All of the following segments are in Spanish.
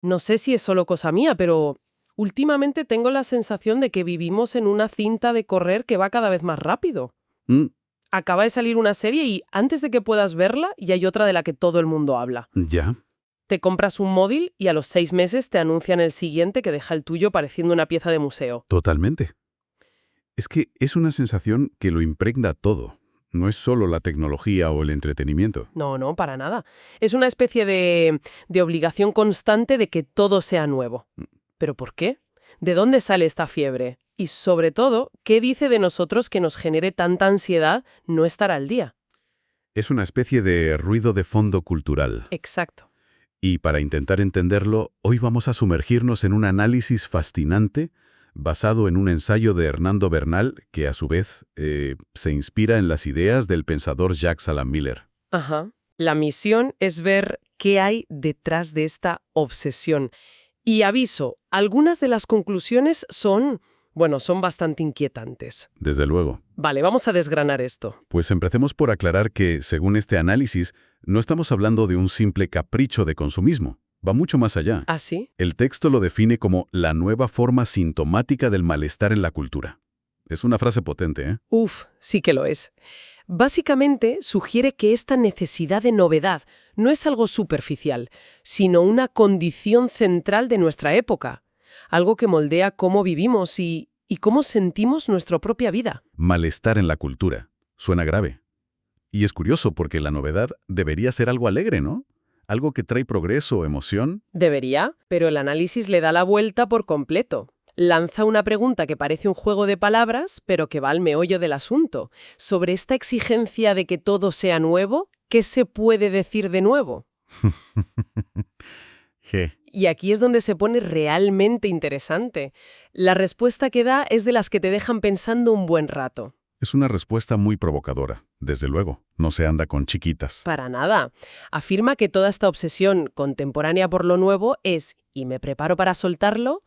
No sé si es solo cosa mía, pero últimamente tengo la sensación de que vivimos en una cinta de correr que va cada vez más rápido. Mm, Acaba de salir una serie y antes de que puedas verla, ya hay otra de la que todo el mundo habla. ya, Te compras un móvil y a los 6 meses te anuncian el siguiente que deja el tuyo pareciendo una pieza de museo. totalmente. Es que es una sensación que lo impregna todo. No es solo la tecnología o el entretenimiento. No, no, para nada. Es una especie de obligación constante de que todo sea nuevo. ¿Pero por qué? ¿De dónde sale esta fiebre? Y sobre todo, ¿qué dice de nosotros que nos genere tanta ansiedad no estar al día? Es una especie de ruido de fondo cultural. Exacto. Y para intentar entenderlo, hoy vamos a sumergirnos en un análisis fascinante basado en un ensayo de Hernando Bernal que a su vez se inspira en las ideas del pensador Jacques Alan Miller. Ajá. La misión es ver qué hay detrás de esta obsesión. Y aviso, algunas de las conclusiones son bastante inquietantes. Desde luego. Vale, vamos a desgranar esto. Pues empecemos por aclarar que, según este análisis, no estamos hablando de un simple capricho de consumismo. Va mucho más allá. ¿Ah, sí? El texto lo define como la nueva forma sintomática del malestar en la cultura. Es una frase potente, ¿eh? Uf, sí que lo es. Básicamente sugiere que esta necesidad de novedad no es algo superficial, sino una condición central de nuestra época, algo que moldea cómo vivimos y cómo sentimos nuestra propia vida. Malestar en la cultura. Suena grave. Y es curioso porque la novedad debería ser algo alegre, ¿no? Algo que trae progreso, emoción. Debería, pero el análisis le da la vuelta por completo. Lanza una pregunta que parece un juego de palabras, pero que va al meollo del asunto. Sobre esta exigencia de que todo sea nuevo, ¿qué se puede decir de nuevo? Je. Y aquí es donde se pone realmente interesante. La respuesta que da es de las que te dejan pensando un buen rato. Es una respuesta muy provocadora. Desde luego, no se anda con chiquitas. Para nada. Afirma que toda esta obsesión contemporánea por lo nuevo es, y me preparo para soltarlo,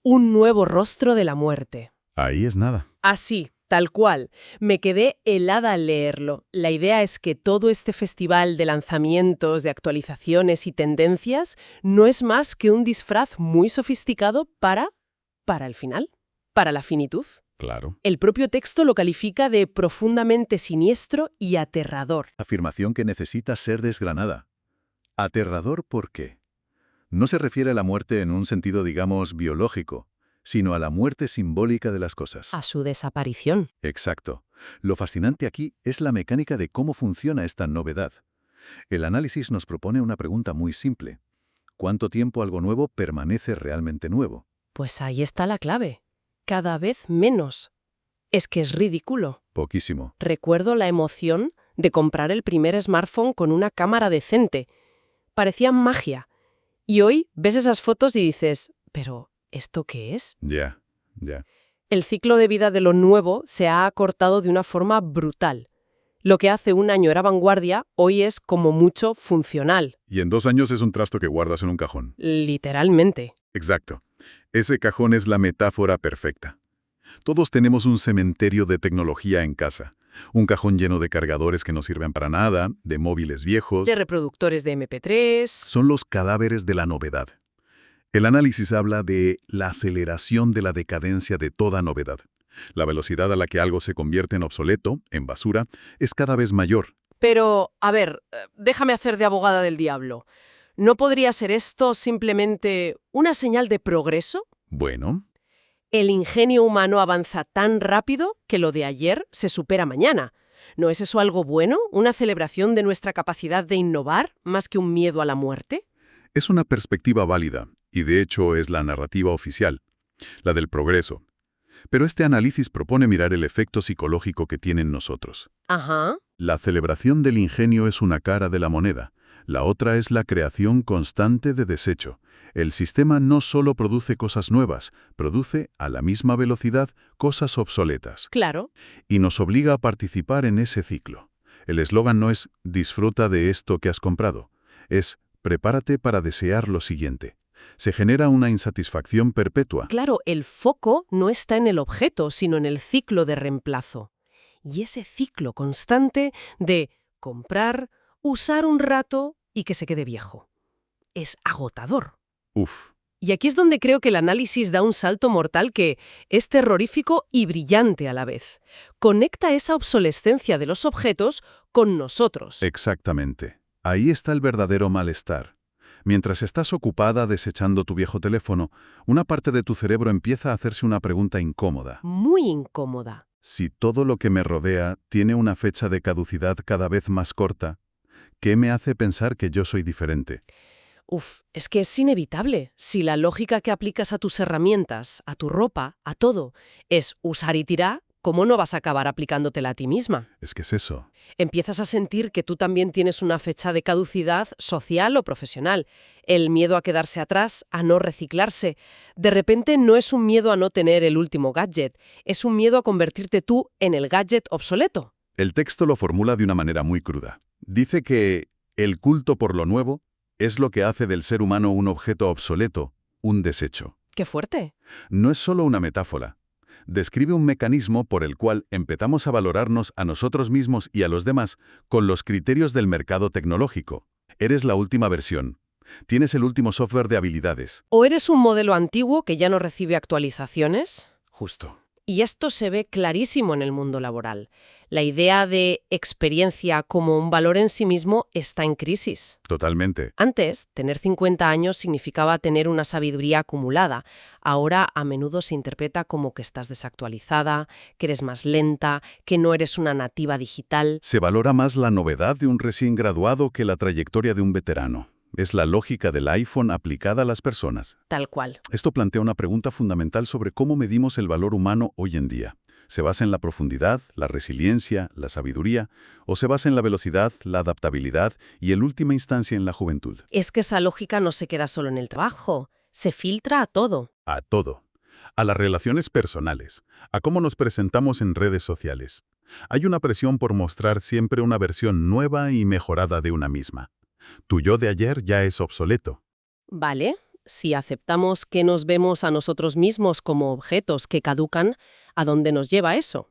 un nuevo rostro de la muerte. Ahí es nada. Así, tal cual. Me quedé helada al leerlo. La idea es que todo este festival de lanzamientos, de actualizaciones y tendencias no es más que un disfraz muy sofisticado para el final, para la finitud. Claro. El propio texto lo califica de profundamente siniestro y aterrador. Afirmación que necesita ser desgranada. Aterrador, ¿por qué? No se refiere a la muerte en un sentido, digamos, biológico, sino a la muerte simbólica de las cosas. A su desaparición. Exacto. Lo fascinante aquí es la mecánica de cómo funciona esta novedad. El análisis nos propone una pregunta muy simple. ¿Cuánto tiempo algo nuevo permanece realmente nuevo? Pues ahí está la clave. Cada vez menos. Es que es ridículo. Poquísimo. Recuerdo la emoción de comprar el primer smartphone con una cámara decente. Parecía magia. Y hoy ves esas fotos y dices, ¿pero esto qué es? Ya. El ciclo de vida de lo nuevo se ha acortado de una forma brutal. Lo que hace un año era vanguardia, hoy es como mucho funcional. Y en 2 años es un trasto que guardas en un cajón. Literalmente. Exacto. Ese cajón es la metáfora perfecta. Todos tenemos un cementerio de tecnología en casa. Un cajón lleno de cargadores que no sirven para nada, de móviles viejos. De reproductores de MP3. Son los cadáveres de la novedad. El análisis habla de la aceleración de la decadencia de toda novedad. La velocidad a la que algo se convierte en obsoleto, en basura, es cada vez mayor. Pero, a ver, déjame hacer de abogada del diablo. ¿No podría ser esto simplemente una señal de progreso? Bueno, El ingenio humano avanza tan rápido que lo de ayer se supera mañana. ¿No es eso algo bueno? ¿Una celebración de nuestra capacidad de innovar más que un miedo a la muerte? es una perspectiva válida, y de hecho es la narrativa oficial, la del progreso. Pero este análisis propone mirar el efecto psicológico que tiene en nosotros. Ajá. La celebración del ingenio es una cara de la moneda. La otra es la creación constante de desecho. El sistema no solo produce cosas nuevas, produce, a la misma velocidad, cosas obsoletas. Claro. Y nos obliga a participar en ese ciclo. El eslogan no es «disfruta de esto que has comprado», es «prepárate para desear lo siguiente». Se genera una insatisfacción perpetua. Claro, el foco no está en el objeto, sino en el ciclo de reemplazo. Y ese ciclo constante de comprar, usar un rato y que se quede viejo. Es agotador. Uf, Y aquí es donde creo que el análisis da un salto mortal que es terrorífico y brillante a la vez. Conecta esa obsolescencia de los objetos con nosotros. exactamente. Ahí está el verdadero malestar. Mientras estás ocupada desechando tu viejo teléfono, una parte de tu cerebro empieza a hacerse una pregunta incómoda. Muy incómoda. Si todo lo que me rodea tiene una fecha de caducidad cada vez más corta, ¿qué me hace pensar que yo soy diferente? Es que es inevitable. Si la lógica que aplicas a tus herramientas, a tu ropa, a todo, es usar y tirar, ¿cómo no vas a acabar aplicándotela a ti misma? Es que es eso. Empiezas a sentir que tú también tienes una fecha de caducidad social o profesional. El miedo a quedarse atrás, a no reciclarse. De repente no es un miedo a no tener el último gadget, es un miedo a convertirte tú en el gadget obsoleto. El texto lo formula de una manera muy cruda. Dice que el culto por lo nuevo es lo que hace del ser humano un objeto obsoleto, un desecho. ¡Qué fuerte! No es solo una metáfora. Describe un mecanismo por el cual empezamos a valorarnos a nosotros mismos y a los demás con los criterios del mercado tecnológico. Eres la última versión. Tienes el último software de habilidades. O eres un modelo antiguo que ya no recibe actualizaciones. Justo. Y esto se ve clarísimo en el mundo laboral. La idea de experiencia como un valor en sí mismo está en crisis. Totalmente. Antes, tener 50 años significaba tener una sabiduría acumulada. Ahora, a menudo se interpreta como que estás desactualizada, que eres más lenta, que no eres una nativa digital. Se valora más la novedad de un recién graduado que la trayectoria de un veterano. Es la lógica del iPhone aplicada a las personas. Tal cual. Esto plantea una pregunta fundamental sobre cómo medimos el valor humano hoy en día. ¿Se basa en la profundidad, la resiliencia, la sabiduría? ¿O se basa en la velocidad, la adaptabilidad y, en última instancia, en la juventud? Es que esa lógica no se queda solo en el trabajo, se filtra a todo. A todo. A las relaciones personales, a cómo nos presentamos en redes sociales. Hay una presión por mostrar siempre una versión nueva y mejorada de una misma. Tu yo de ayer ya es obsoleto. Vale, si aceptamos que nos vemos a nosotros mismos como objetos que caducan, ¿a dónde nos lleva eso?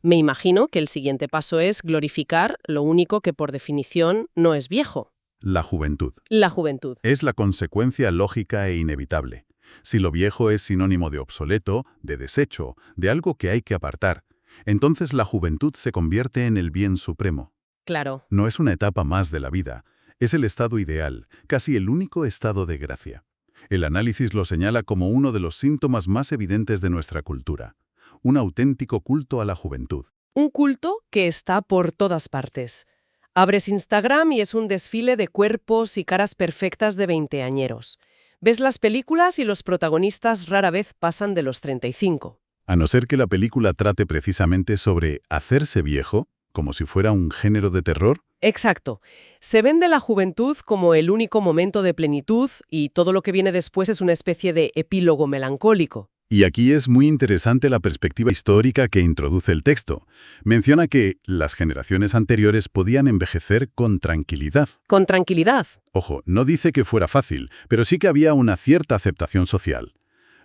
Me imagino que el siguiente paso es glorificar lo único que por definición no es viejo, La juventud. la juventud. Es la consecuencia lógica e inevitable. Si lo viejo es sinónimo de obsoleto, de desecho, de algo que hay que apartar, entonces la juventud se convierte en el bien supremo. Claro. No es una etapa más de la vida, es el estado ideal, casi el único estado de gracia. El análisis lo señala como uno de los síntomas más evidentes de nuestra cultura, un auténtico culto a la juventud. Un culto que está por todas partes. Abres Instagram y es un desfile de cuerpos y caras perfectas de veinteañeros. Ves las películas y los protagonistas rara vez pasan de los 35. A no ser que la película trate precisamente sobre hacerse viejo, como si fuera un género de terror. Exacto. Se vende la juventud como el único momento de plenitud y todo lo que viene después es una especie de epílogo melancólico. Y aquí es muy interesante la perspectiva histórica que introduce el texto. Menciona que las generaciones anteriores podían envejecer con tranquilidad. Con tranquilidad. Ojo, no dice que fuera fácil, pero sí que había una cierta aceptación social.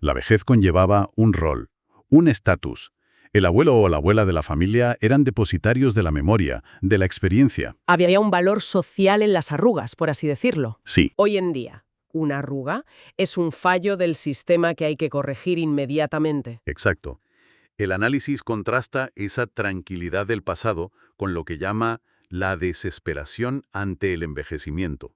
La vejez conllevaba un rol, un estatus. El abuelo o la abuela de la familia eran depositarios de la memoria, de la experiencia. Había un valor social en las arrugas, por así decirlo. Sí, Hoy en día, una arruga es un fallo del sistema que hay que corregir inmediatamente. exacto. El análisis contrasta esa tranquilidad del pasado con lo que llama la desesperación ante el envejecimiento.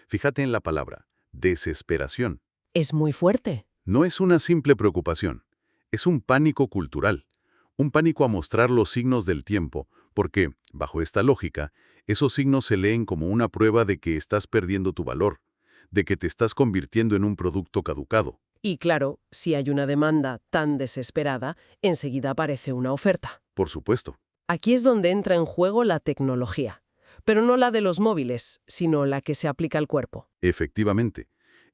Fíjate en la palabra, desesperación. Es muy fuerte. No es una simple preocupación, es un pánico cultural. Un pánico a mostrar los signos del tiempo, porque, bajo esta lógica, esos signos se leen como una prueba de que estás perdiendo tu valor, de que te estás convirtiendo en un producto caducado. Y claro, si hay una demanda tan desesperada, enseguida aparece una oferta. Por supuesto. Aquí es donde entra en juego la tecnología, pero no la de los móviles, sino la que se aplica al cuerpo. Efectivamente.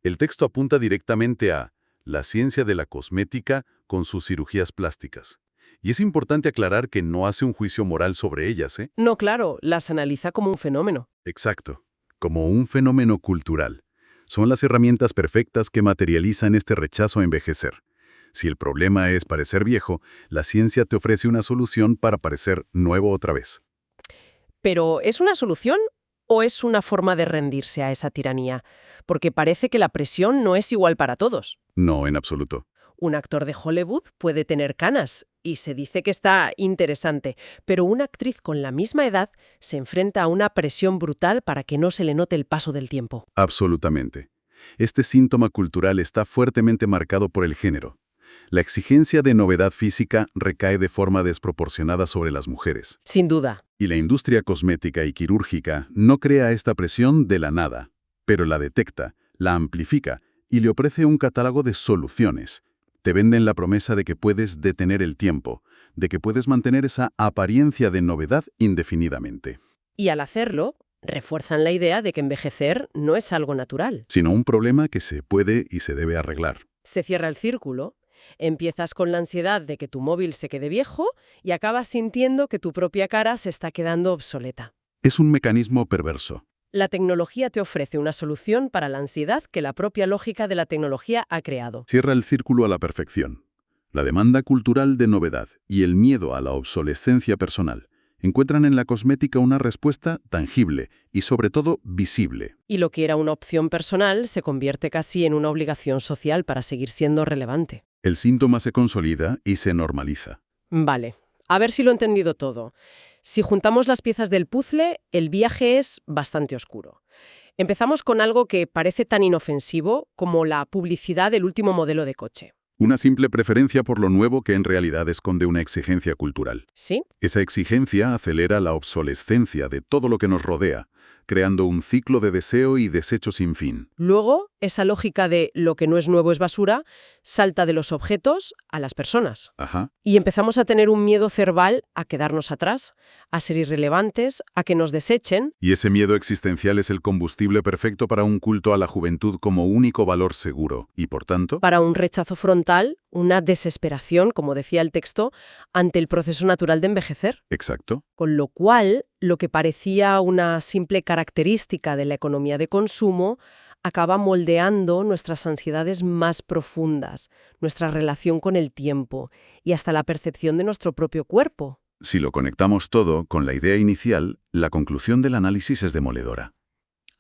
El texto apunta directamente a la ciencia de la cosmética con sus cirugías plásticas. Y es importante aclarar que no hace un juicio moral sobre ellas, ¿eh? No, claro, las analiza como un fenómeno. Exacto. Como un fenómeno cultural. Son las herramientas perfectas que materializan este rechazo a envejecer. Si el problema es parecer viejo, la ciencia te ofrece una solución para parecer nuevo otra vez. ¿Pero es una solución ¿O es una forma de rendirse a esa tiranía? Porque parece que la presión no es igual para todos. No, en absoluto. Un actor de Hollywood puede tener canas y se dice que está interesante, pero una actriz con la misma edad se enfrenta a una presión brutal para que no se le note el paso del tiempo. Absolutamente. Este síntoma cultural está fuertemente marcado por el género. La exigencia de novedad física recae de forma desproporcionada sobre las mujeres. Sin duda. Y la industria cosmética y quirúrgica no crea esta presión de la nada, pero la detecta, la amplifica y le ofrece un catálogo de soluciones. Te venden la promesa de que puedes detener el tiempo, de que puedes mantener esa apariencia de novedad indefinidamente. Y al hacerlo, refuerzan la idea de que envejecer no es algo natural. Sino un problema que se puede y se debe arreglar. Se cierra el círculo. Empiezas con la ansiedad de que tu móvil se quede viejo y acabas sintiendo que tu propia cara se está quedando obsoleta. Es un mecanismo perverso. La tecnología te ofrece una solución para la ansiedad que la propia lógica de la tecnología ha creado. Cierra el círculo a la perfección. La demanda cultural de novedad y el miedo a la obsolescencia personal encuentran en la cosmética una respuesta tangible y, sobre todo, visible. Y lo que era una opción personal se convierte casi en una obligación social para seguir siendo relevante. El síntoma se consolida y se normaliza. Vale, a ver si lo he entendido todo. Si juntamos las piezas del puzzle, el viaje es bastante oscuro. Empezamos con algo que parece tan inofensivo como la publicidad del último modelo de coche. Una simple preferencia por lo nuevo que en realidad esconde una exigencia cultural. ¿Sí? Esa exigencia acelera la obsolescencia de todo lo que nos rodea, creando un ciclo de deseo y desecho sin fin. Luego, esa lógica de lo que no es nuevo es basura salta de los objetos a las personas. Ajá. Y empezamos a tener un miedo cerval a quedarnos atrás, a ser irrelevantes, a que nos desechen. Y ese miedo existencial es el combustible perfecto para un culto a la juventud como único valor seguro. Y por tanto, Para un rechazo frontal, una desesperación, como decía el texto, ante el proceso natural de envejecer. exacto, Con lo cual, lo que parecía una simple característica de la economía de consumo acaba moldeando nuestras ansiedades más profundas, nuestra relación con el tiempo y hasta la percepción de nuestro propio cuerpo. si lo conectamos todo con la idea inicial, la conclusión del análisis es demoledora.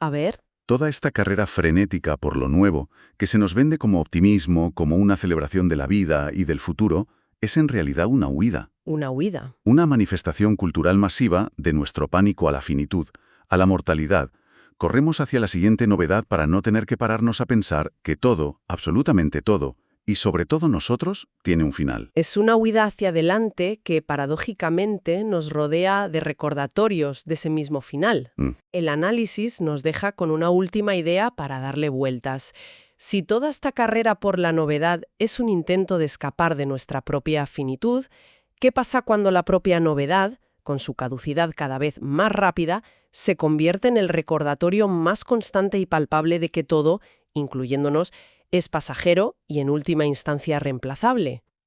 A ver, Toda esta carrera frenética por lo nuevo, que se nos vende como optimismo, como una celebración de la vida y del futuro, es en realidad una huida. una huida. Una manifestación cultural masiva de nuestro pánico a la finitud, a la mortalidad. Corremos hacia la siguiente novedad para no tener que pararnos a pensar que todo, absolutamente todo, y sobre todo nosotros, tiene un final. Es una huida hacia adelante que paradójicamente nos rodea de recordatorios de ese mismo final. El análisis nos deja con una última idea para darle vueltas. Si toda esta carrera por la novedad es un intento de escapar de nuestra propia finitud, ¿qué pasa cuando la propia novedad, con su caducidad cada vez más rápida, se convierte en el recordatorio más constante y palpable de que todo, incluyéndonos, es pasajero y en última instancia reemplazable?